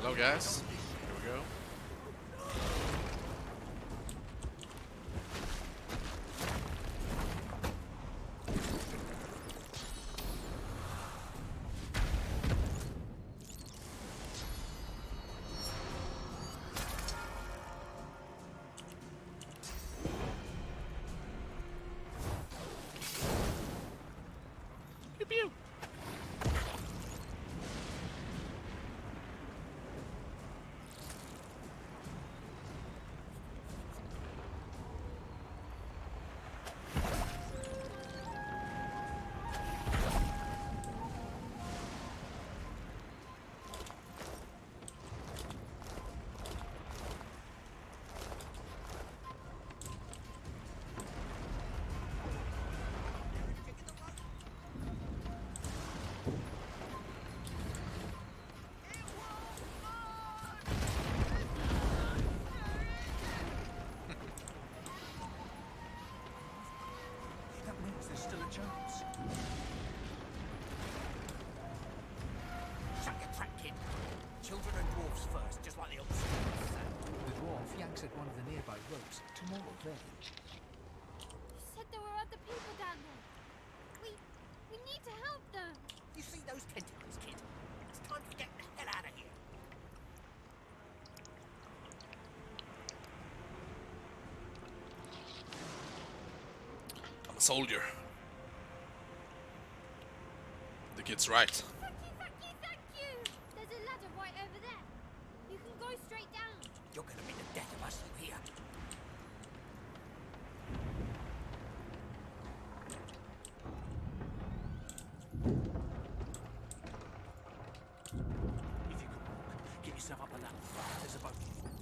Hello, guys. Here we go. Pew pew. That means there's still a chance. Shut your trap, kid. Children and dwarfs first, just like the old school. The dwarf yanks at one of the nearby ropes to more advantage. You said there were other people down there. We need to help them. You see those tentacles, kid? It's time to get the hell out of here. I'm a soldier. The kid's right. Thank you, thank you, thank you. There's a ladder right over there. You can go straight down. You're gonna be the death of us through here. If you can walk, get yourself up on that. There's a boat.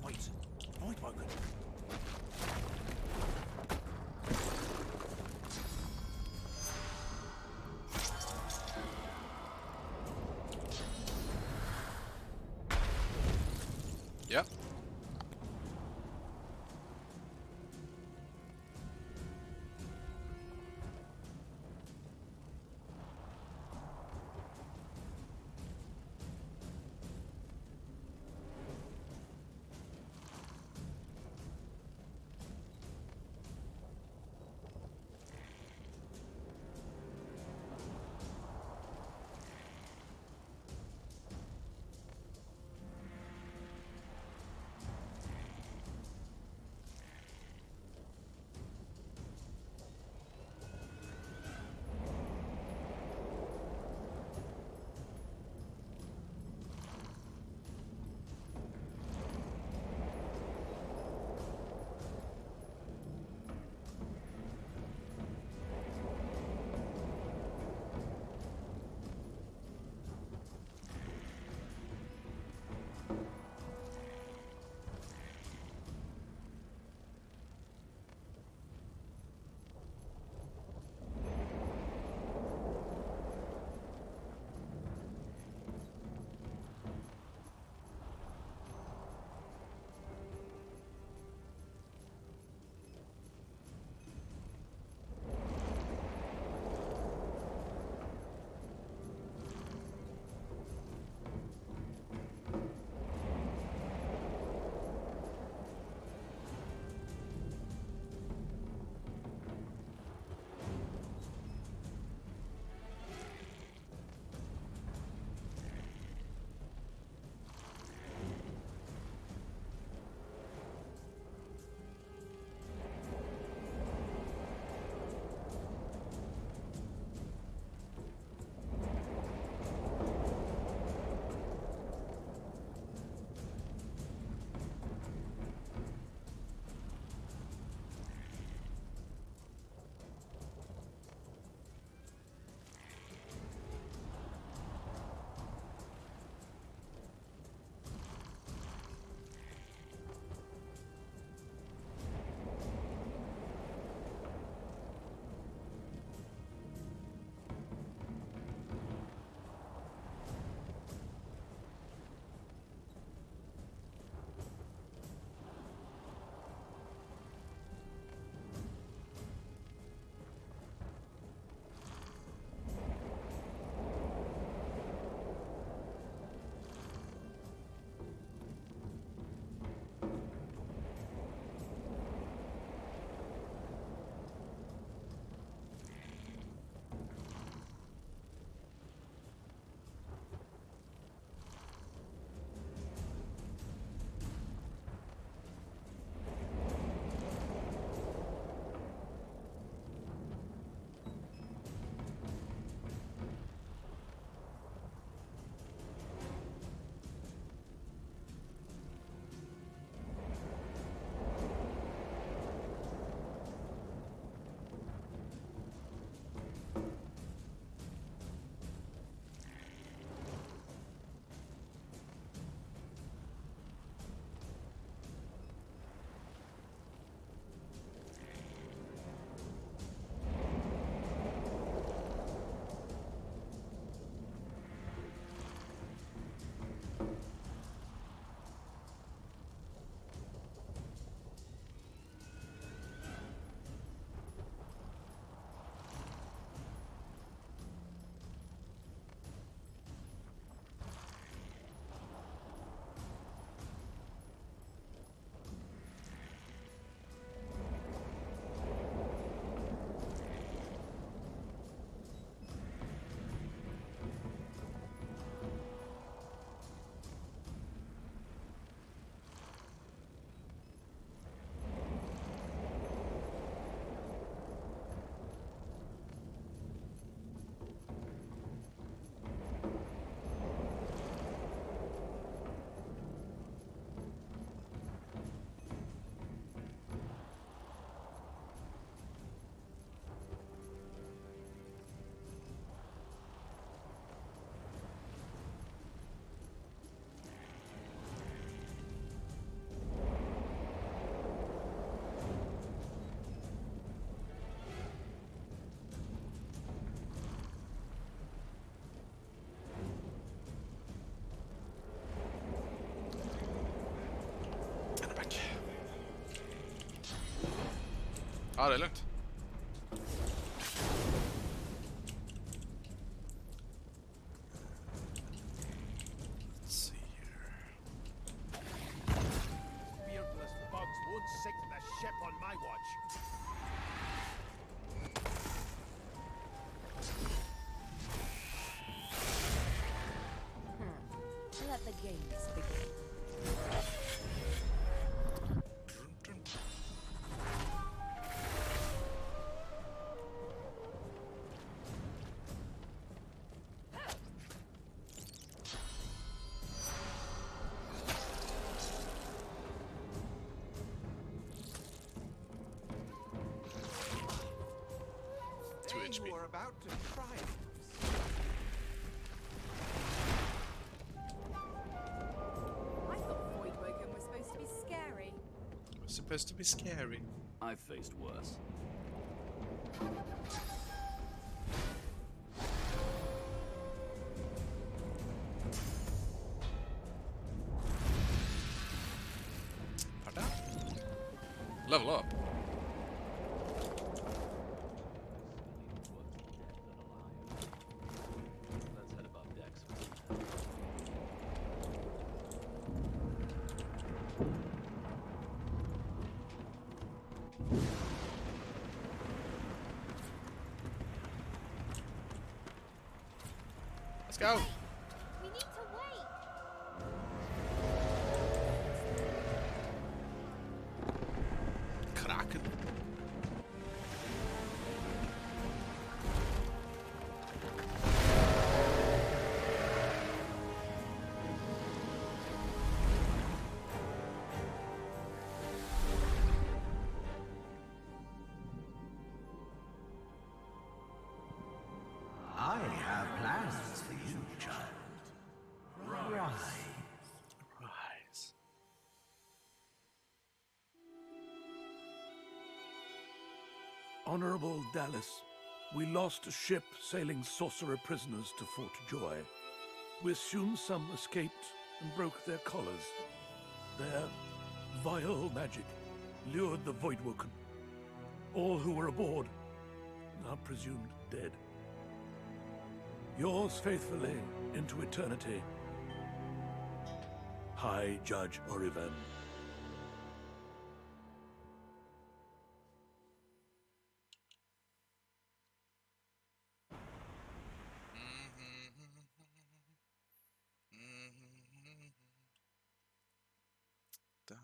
Wait. Void broken. Yep. Ja, det är lugnt. Let's see here. Beardless bugs won't sink the ship on my watch. Let the games begin. Dun, dun. Two They HP. who are about to triumph. I thought Voidwoken was supposed to be scary. It was supposed to be scary. I've faced worse. Pardon? Level up. Let's head above decks. Let's go. We need to wait. Kraken. I have plans for you, child. Rise. Rise. Honorable Dallas, we lost a ship sailing sorcerer prisoners to Fort Joy. We assume some escaped and broke their collars. Their vile magic lured the Voidwoken. All who were aboard are presumed dead. Yours faithfully into eternity, High Judge Oriven. Dun,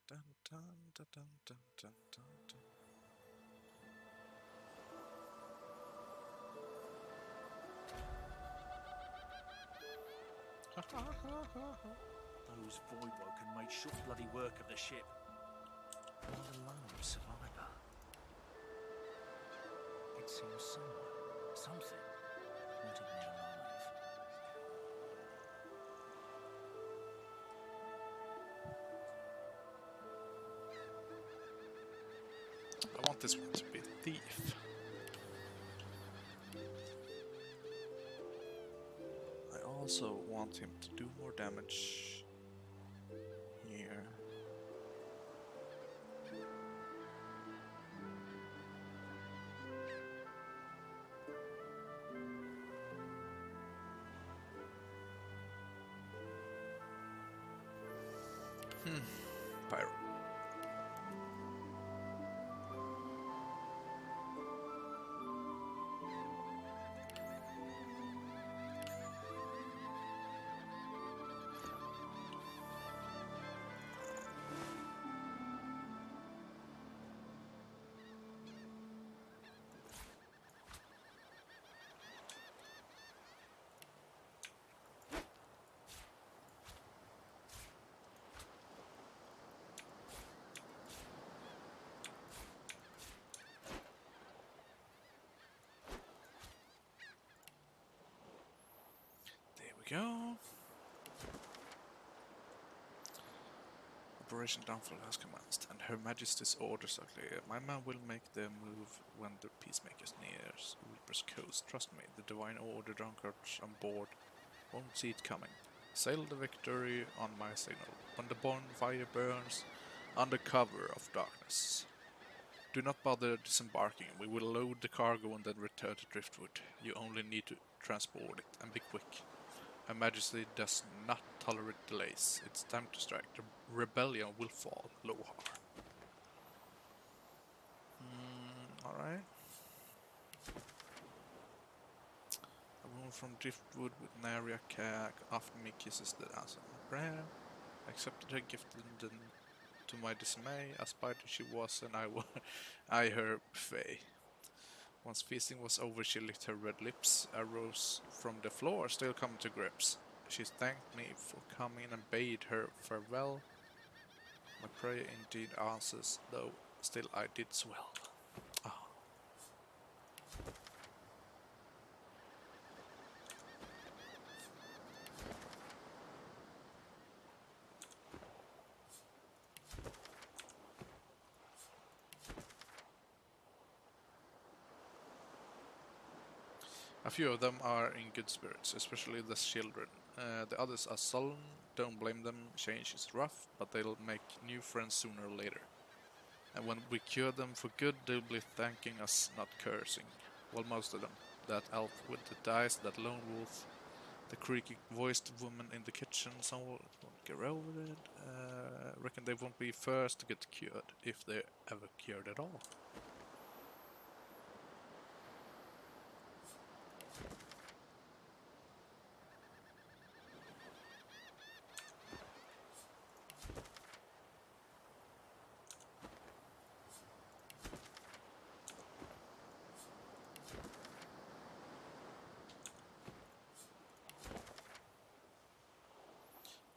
dun, dun, dun, dun, dun, dun, dun, dun. Those Voidwoken made short bloody work of the ship. Not a lone survivor. It seems someone, something, wanted me alive. I want this one to be a thief. I also want him to do more damage here. Pyro. There we go. Operation Downfall has commenced, and Her Majesty's orders are clear. My man will make the move when the peacemakers nears Reaper's coast. Trust me, the divine order drunkards on board won't see it coming. Sail the victory on my signal, when the bonfire burns under cover of darkness. Do not bother disembarking. We will load the cargo and then return to Driftwood. You only need to transport it, and be quick. Her Majesty does not tolerate delays. It's time to strike. The rebellion will fall. Lohar. Alright. A woman from Driftwood with nary a care after me kisses the answer my prayer. I accepted her gift and then, to my dismay, as spite as she was, and I her buffet. Once feasting was over, she licked her red lips, arose from the floor, still coming to grips. She thanked me for coming and bade her farewell. My prayer indeed answers, though still I did swell. Ah. A few of them are in good spirits, especially the children. The others are sullen, don't blame them, change is rough, but they'll make new friends sooner or later. And when we cure them for good, they'll be thanking us, not cursing. Well, most of them. That elf with the dice, that lone wolf, the creaky voiced woman in the kitchen, some won't get over it. Reckon they won't be first to get cured, if they're ever cured at all.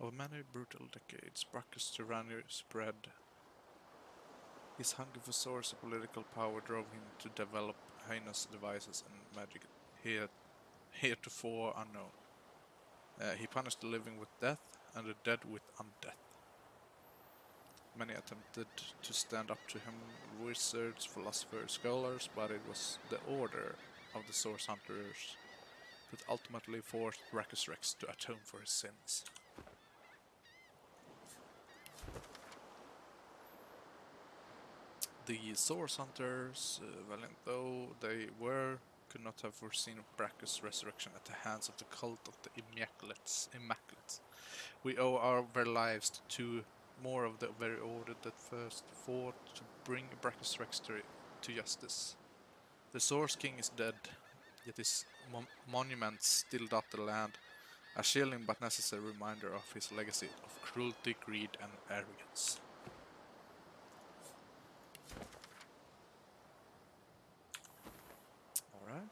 Over many brutal decades, Bracchus' tyranny spread. His hunger for source of political power drove him to develop heinous devices and magic heretofore unknown. He punished the living with death and the dead with undeath. Many attempted to stand up to him, wizards, philosophers, scholars, but it was the order of the Source Hunters that ultimately forced Brachus Rex to atone for his sins. The Source Hunters, valiant though they were, could not have foreseen Brachus' resurrection at the hands of the cult of the Immaculates. We owe our very lives to two more of the very order that first fought to bring Brachus Rex to justice. The Source King is dead, yet his monuments still dot the land, a chilling but necessary reminder of his legacy of cruelty, greed, and arrogance. Alright.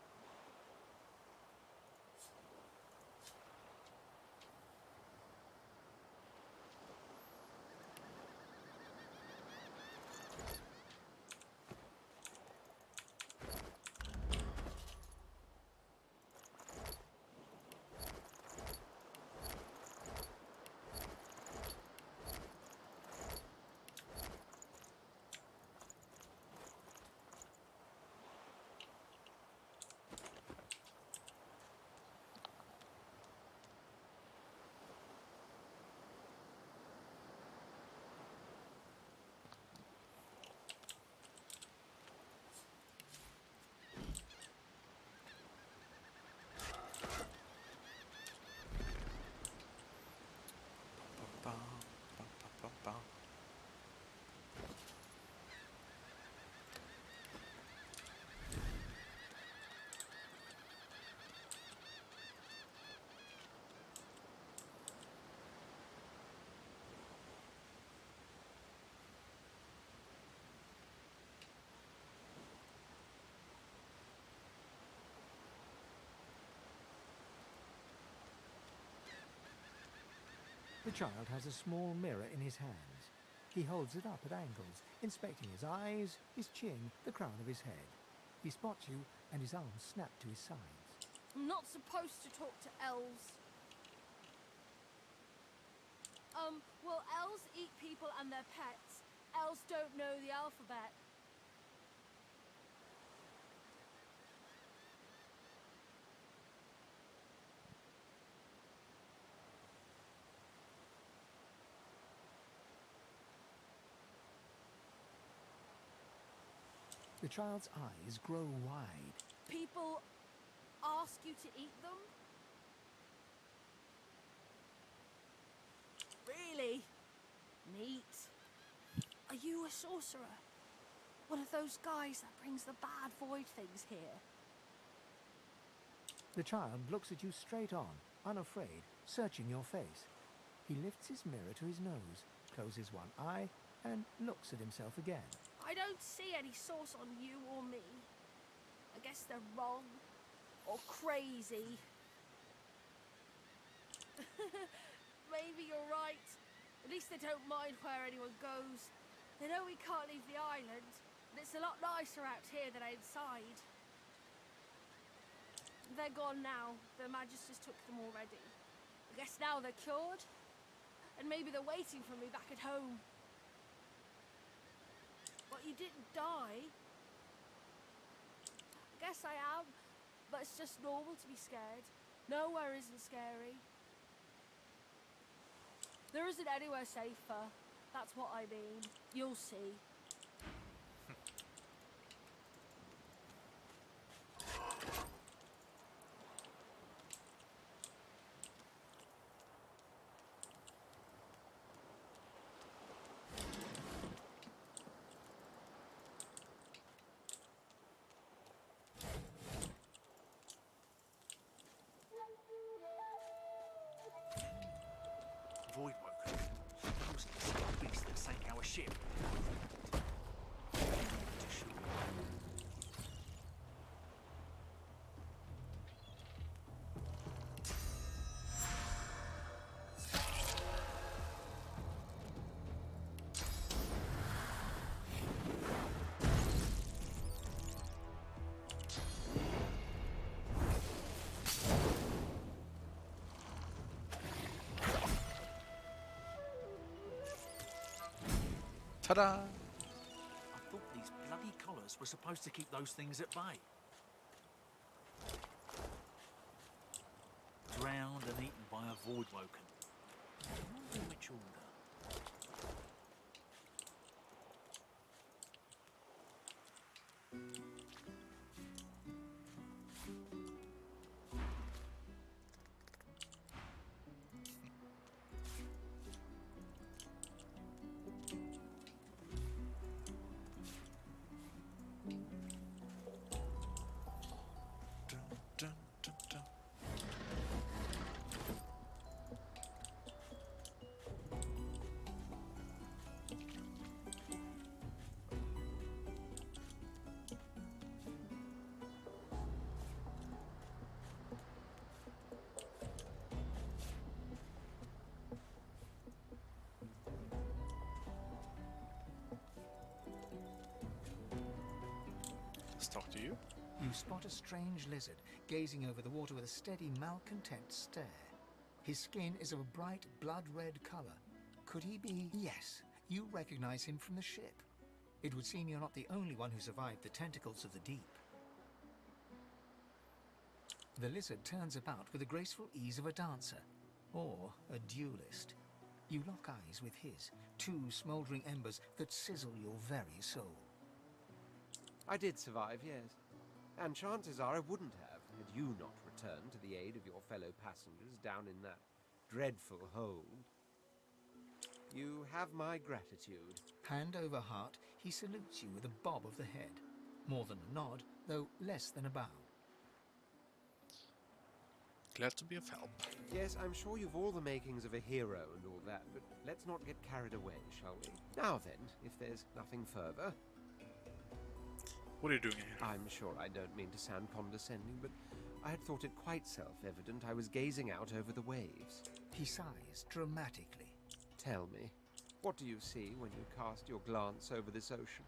Bum, bum, bum, bum, bum. The child has a small mirror in his hands. He holds it up at angles, inspecting his eyes, his chin, the crown of his head. He spots you, and his arms snap to his sides. I'm not supposed to talk to elves. Well, elves eat people and their pets. Elves don't know the alphabet. The child's eyes grow wide. People ask you to eat them? Really? Neat. Are you a sorcerer? One of those guys that brings the bad void things here? The child looks at you straight on, unafraid, searching your face. He lifts his mirror to his nose, closes one eye, and looks at himself again. I don't see any source on you or me. I guess they're wrong. Or crazy. Maybe you're right. At least they don't mind where anyone goes. They know we can't leave the island, and it's a lot nicer out here than outside. They're gone now. The Magisters took them already. I guess now they're cured. And maybe they're waiting for me back at home. But you didn't die. I guess I am. But it's just normal to be scared. Nowhere isn't scary. There isn't anywhere safer. That's what I mean. You'll see. Void woken. Supposedly some beast that sank our ship. To shoot. Ta-da! I thought these bloody collars were supposed to keep those things at bay. Drowned and eaten by a void woken. I wonder which order. Dun, dun, dun, dun. Let's talk to you. You spot a strange lizard gazing over the water with a steady, malcontent stare. His skin is of a bright, blood-red color. Could he be... Yes, you recognize him from the ship. It would seem you're not the only one who survived the tentacles of the deep. The lizard turns about with the graceful ease of a dancer, or a duelist. You lock eyes with his, two smouldering embers that sizzle your very soul. I did survive, yes. And chances are I wouldn't have, had you not returned to the aid of your fellow passengers down in that dreadful hold. You have my gratitude. Hand over heart, he salutes you with a bob of the head. More than a nod, though less than a bow. Glad to be of help. Yes, I'm sure you've all the makings of a hero and all that, but let's not get carried away, shall we? Now then, if there's nothing further. What are you doing here? I'm sure I don't mean to sound condescending, but I had thought it quite self-evident I was gazing out over the waves. He sighs dramatically. Tell me, what do you see when you cast your glance over this ocean?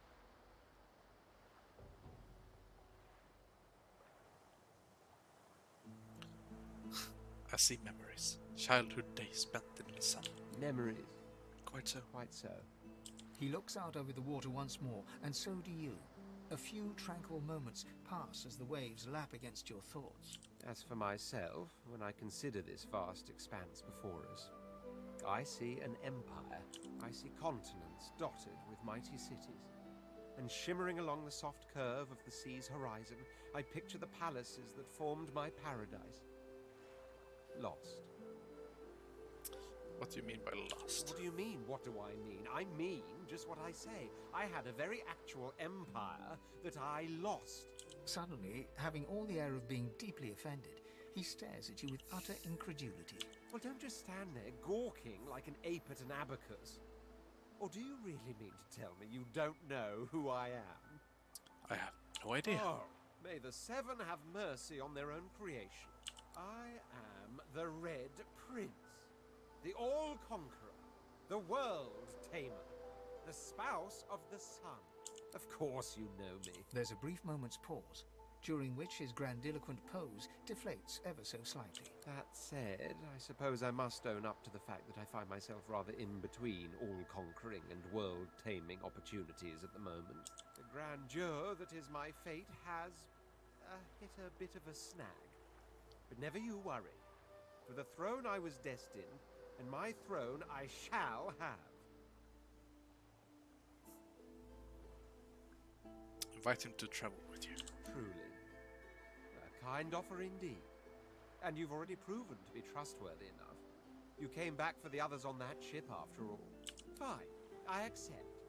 I see memories. Childhood days spent in the sun. Memories. Quite so. Quite so. He looks out over the water once more, and so do you. A few tranquil moments pass as the waves lap against your thoughts. As for myself, when I consider this vast expanse before us, I see an empire. I see continents dotted with mighty cities. and shimmering along the soft curve of the sea's horizon, I picture the palaces that formed my paradise. Lost. What do you mean by lost? What do you mean, what do I mean? I mean just what I say. I had a very actual empire that I lost. Suddenly, having all the air of being deeply offended, he stares at you with utter incredulity. Well, don't just stand there gawking like an ape at an abacus. Or do you really mean to tell me you don't know who I am? I have no idea. Oh, may the seven have mercy on their own creation. I am the Red Prince, the All-Conqueror, the World-Tamer, the spouse of the sun. Of course you know me. There's a brief moment's pause, during which his grandiloquent pose deflates ever so slightly. That said, I suppose I must own up to the fact that I find myself rather in between all-conquering and world-taming opportunities at the moment. The grandeur that is my fate has hit a bit of a snag. But never you worry. For the throne I was destined, and my throne I shall have. Invite him to travel with you. Truly. A kind offer indeed. And you've already proven to be trustworthy enough. You came back for the others on that ship after all. Fine, I accept.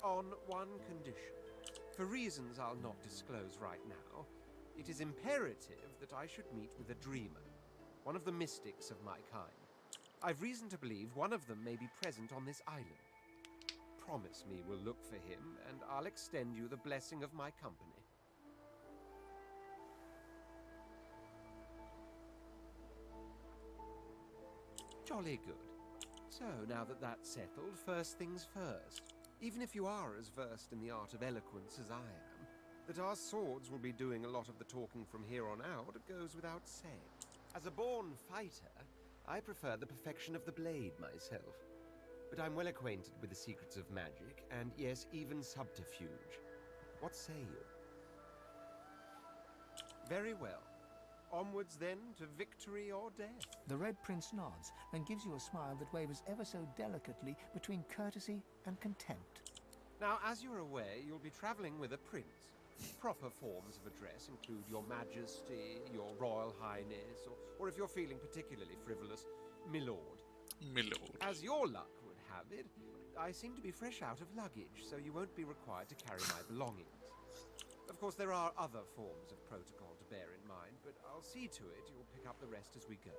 On one condition. For reasons I'll not disclose right now, it is imperative that I should meet with a dreamer. One of the mystics of my kind. I've reason to believe one of them may be present on this island. Promise me we'll look for him, and I'll extend you the blessing of my company. Jolly good. So, now that that's settled, first things first. Even if you are as versed in the art of eloquence as I am, that our swords will be doing a lot of the talking from here on out goes without saying. As a born fighter, I prefer the perfection of the blade myself. But I'm well acquainted with the secrets of magic, and yes, even subterfuge. What say you? Very well. Onwards then to victory or death. The Red Prince nods and gives you a smile that wavers ever so delicately between courtesy and contempt. Now, as you're aware, you'll be traveling with a prince. Proper forms of address include Your Majesty, Your Royal Highness, or if you're feeling particularly frivolous, Milord. Milord. As your luck would have it, I seem to be fresh out of luggage, so you won't be required to carry my belongings. Of course, there are other forms of protocol to bear in mind, but I'll see to it you'll pick up the rest as we go.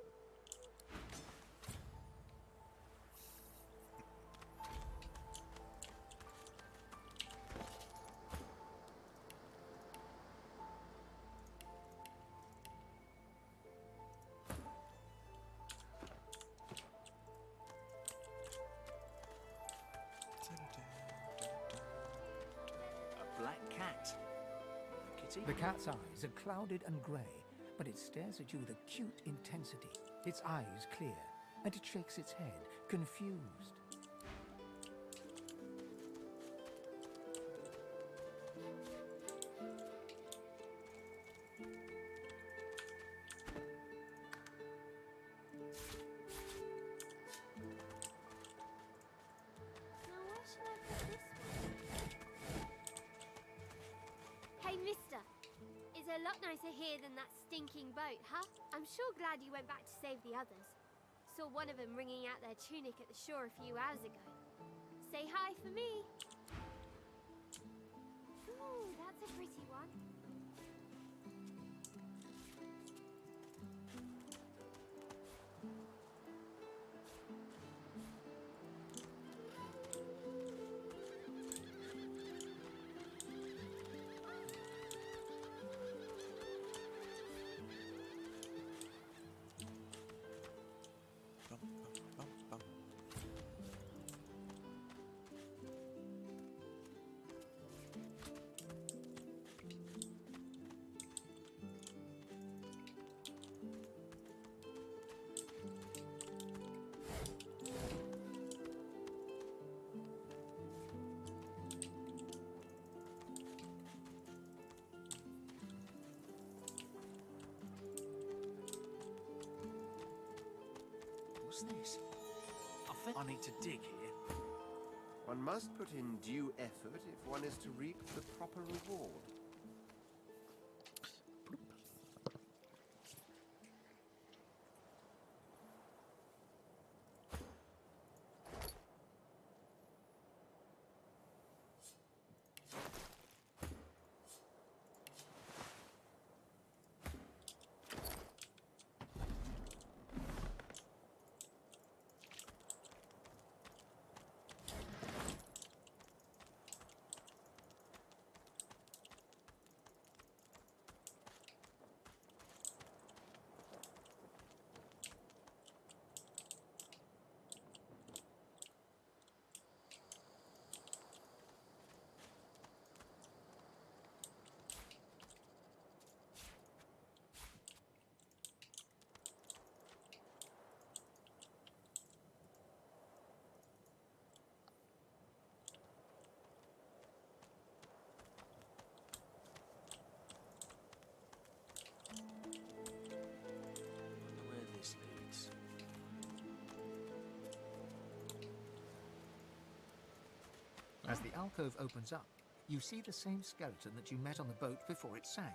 A black cat. Kitty? The cat's eyes are clouded and grey, but it stares at you with acute intensity. Its eyes clear, and it shakes its head, confused. Now where shall I put this one? Hey, mister. It's a lot nicer here than that stinking boat, huh? I'm sure glad you went back to save the others. Saw one of them wringing out their tunic at the shore a few hours ago. Say hi for me. Ooh, that's a pretty one. Bum, bum, bum, bum. What's this? I think I need to dig here. One must put in due effort if one is to reap the proper reward. Wonder where this leads. As the alcove opens up, you see the same skeleton that you met on the boat before it sank.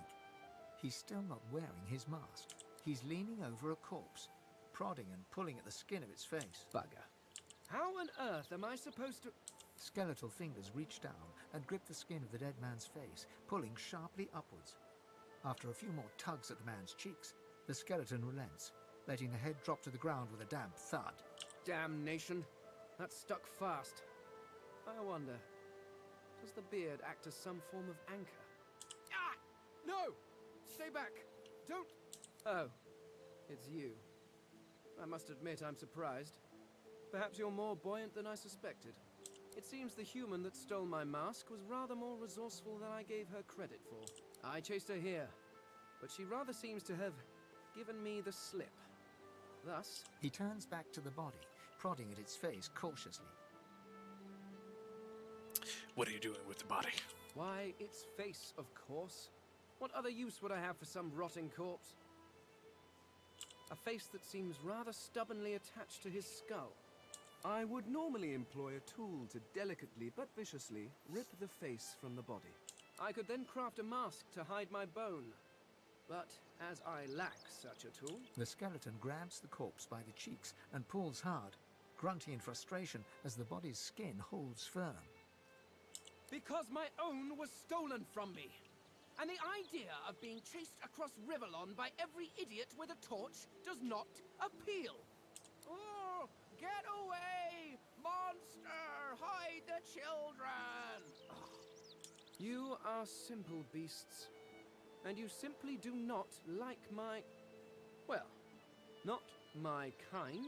He's still not wearing his mask. He's leaning over a corpse, prodding and pulling at the skin of its face. Bugger. How on earth am I supposed to... Skeletal fingers reach down and grip the skin of the dead man's face, pulling sharply upwards. After a few more tugs at the man's cheeks, the skeleton relents, letting the head drop to the ground with a damp thud. Damnation. That's stuck fast. I wonder, does the beard act as some form of anchor? Ah! No! Stay back! Don't... Oh, it's you. I must admit I'm surprised. Perhaps you're more buoyant than I suspected. It seems the human that stole my mask was rather more resourceful than I gave her credit for. I chased her here, but she rather seems to have given me the slip. Thus... He turns back to the body, prodding at its face cautiously. What are you doing with the body? Why, its face, of course. What other use would I have for some rotting corpse? A face that seems rather stubbornly attached to his skull. I would normally employ a tool to delicately but viciously rip the face from the body. I could then craft a mask to hide my bone. But as I lack such a tool... The skeleton grabs the corpse by the cheeks and pulls hard, grunting in frustration as the body's skin holds firm. Because my own was stolen from me. And the idea of being chased across Riverlon by every idiot with a torch does not appeal. Oh, get away! Monster! Hide the children! You are simple beasts. And you simply do not like my... Well, not my kind,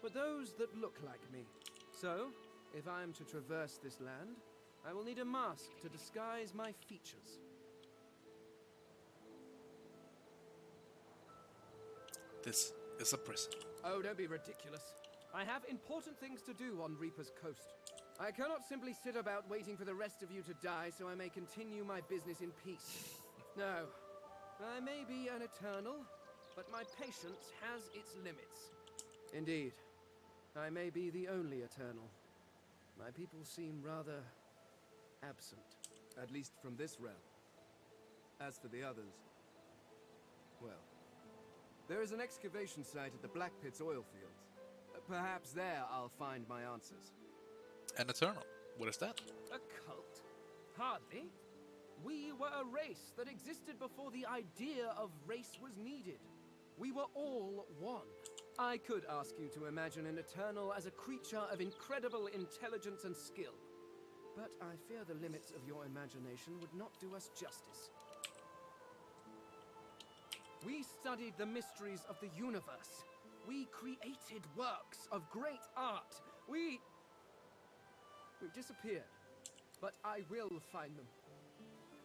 but those that look like me. So, if I am to traverse this land, I will need a mask to disguise my features. This is a prison. Oh, don't be ridiculous. I have important things to do on Reaper's Coast. I cannot simply sit about waiting for the rest of you to die so I may continue my business in peace. No. I may be an eternal, but my patience has its limits. Indeed, I may be the only eternal. My people seem rather absent, at least from this realm. As for the others, well, there is an excavation site at the Black Pit's oil fields. Perhaps there I'll find my answers. An Eternal. What is that? A cult? Hardly. We were a race that existed before the idea of race was needed. We were all one. I could ask you to imagine an Eternal as a creature of incredible intelligence and skill. But I fear the limits of your imagination would not do us justice. We studied the mysteries of the universe. We created works of great art. We disappeared. But I will find them.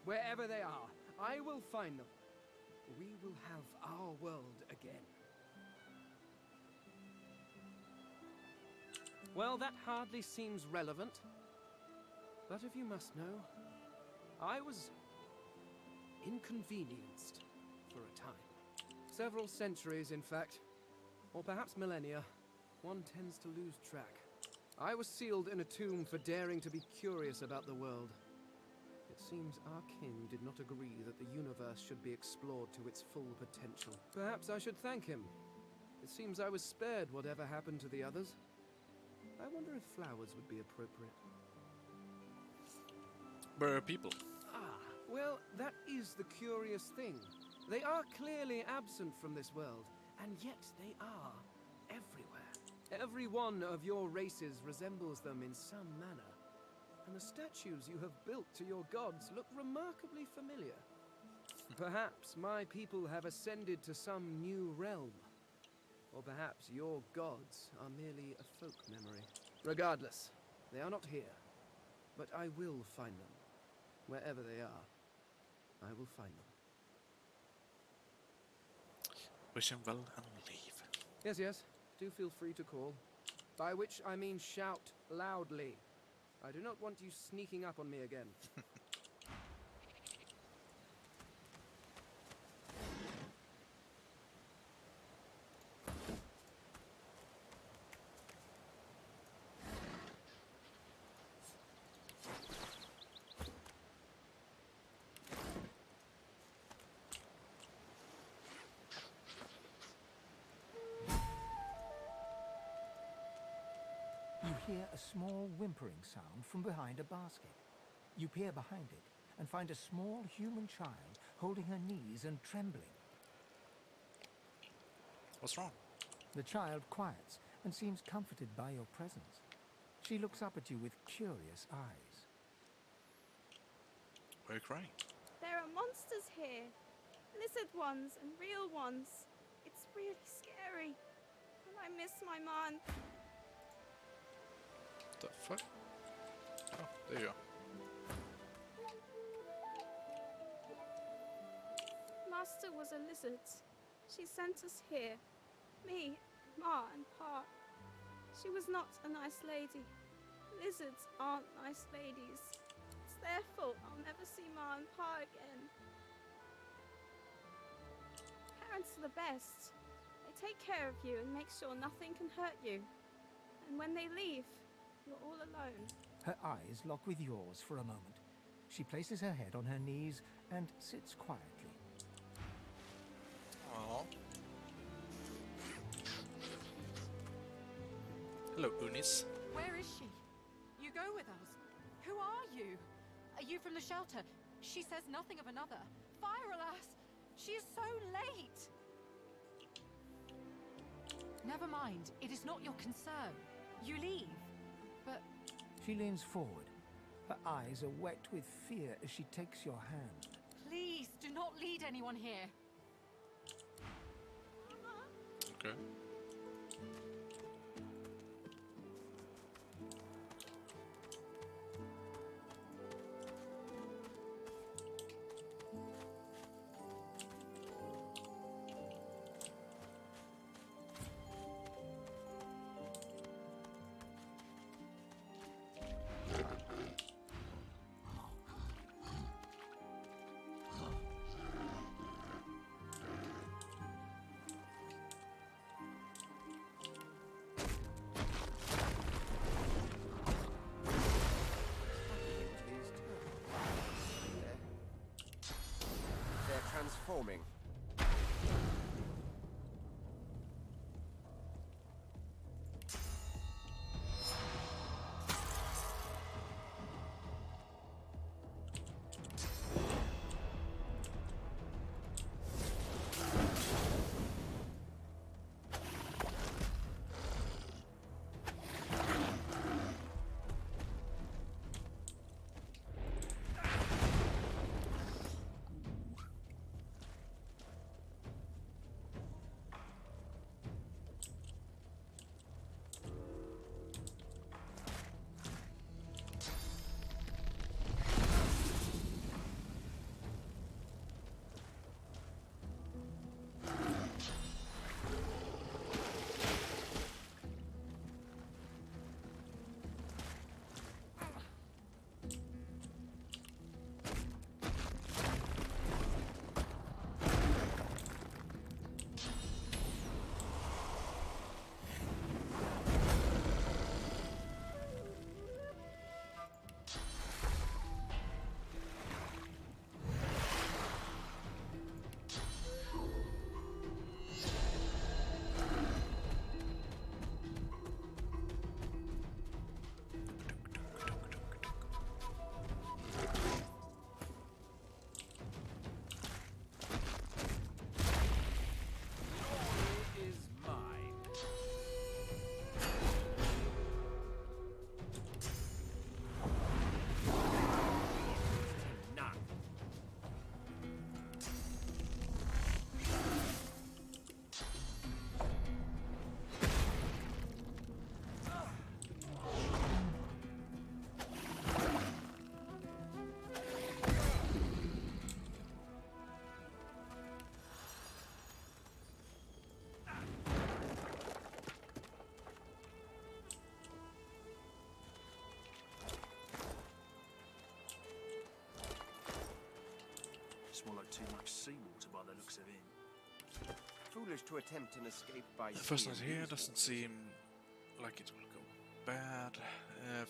Wherever they are, I will find them. We will have our world again. Well, that hardly seems relevant. But if you must know, I was inconvenienced for a time. Several centuries, in fact. Or perhaps millennia. One tends to lose track. I was sealed in a tomb for daring to be curious about the world. It seems our king did not agree that the universe should be explored to its full potential. Perhaps I should thank him. It seems I was spared whatever happened to the others. I wonder if flowers would be appropriate. Where are people? Ah, well, that is the curious thing. They are clearly absent from this world, and yet they are everywhere. Every one of your races resembles them in some manner, and the statues you have built to your gods look remarkably familiar. Perhaps my people have ascended to some new realm, or perhaps your gods are merely a folk memory. Regardless, they are not here, but I will find them. Wherever they are, I will find them. Wish him well and leave. Yes, yes, do feel free to call. By which I mean shout loudly. I do not want you sneaking up on me again. You hear a small whimpering sound from behind a basket. You peer behind it and find a small human child holding her knees and trembling. What's wrong? The child quiets and seems comforted by your presence. She looks up at you with curious eyes. Why are you crying? There are monsters here. Lizard ones and real ones. It's really scary. And I miss my man. The fuck? Oh, there you are. Master was a lizard. She sent us here. Me, Ma and Pa. She was not a nice lady. Lizards aren't nice ladies. It's their fault I'll never see Ma and Pa again. Parents are the best. They take care of you and make sure nothing can hurt you. And when they leave, you're all alone. Her eyes lock with yours for a moment. She places her head on her knees and sits quietly. Aww. Hello, Unis. Where is she? You go with us. Who are you? Are you from the shelter? She says nothing of another. Fire, alas! She is so late! Never mind. It is not your concern. You leave. But... She leans forward. Her eyes are wet with fear as she takes your hand. Please, do not lead anyone here. Okay. They're transforming. looks of him. Foolish to attempt an escape by The first sea night in here these doesn't waters. seem like it will go bad.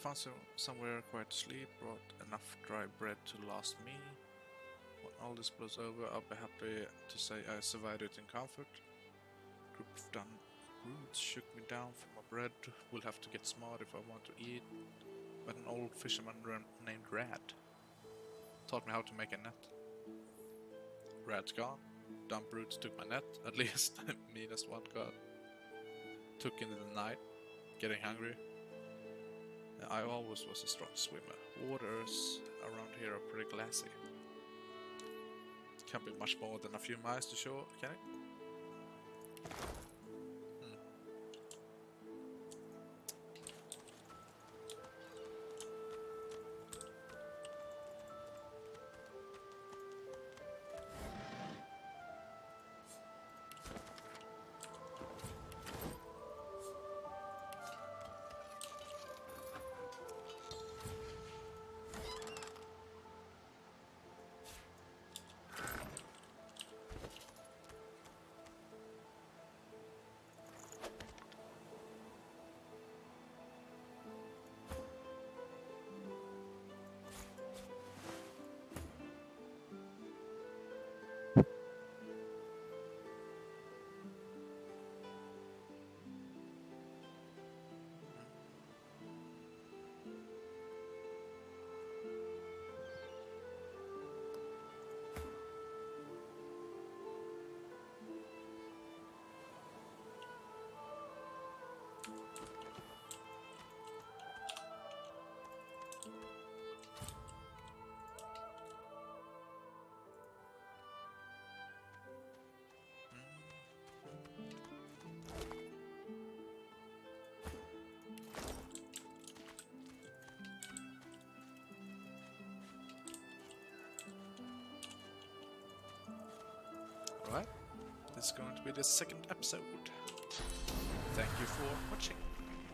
Found somewhere quiet to sleep, brought enough dry bread to last me. When all this blows over, I'll be happy to say I survived it in comfort. Group of done brutes shook me down from my bread. Will have to get smart if I want to eat. But an old fisherman named Rad taught me how to make a net. Rad's gone. Dumb brutes took my net, at least meanest one got. Took into the night, getting hungry. I always was a strong swimmer. Waters around here are pretty glassy. Can't be much more than a few miles to shore, can it? Alright, this is going to be the second episode. Thank you for watching.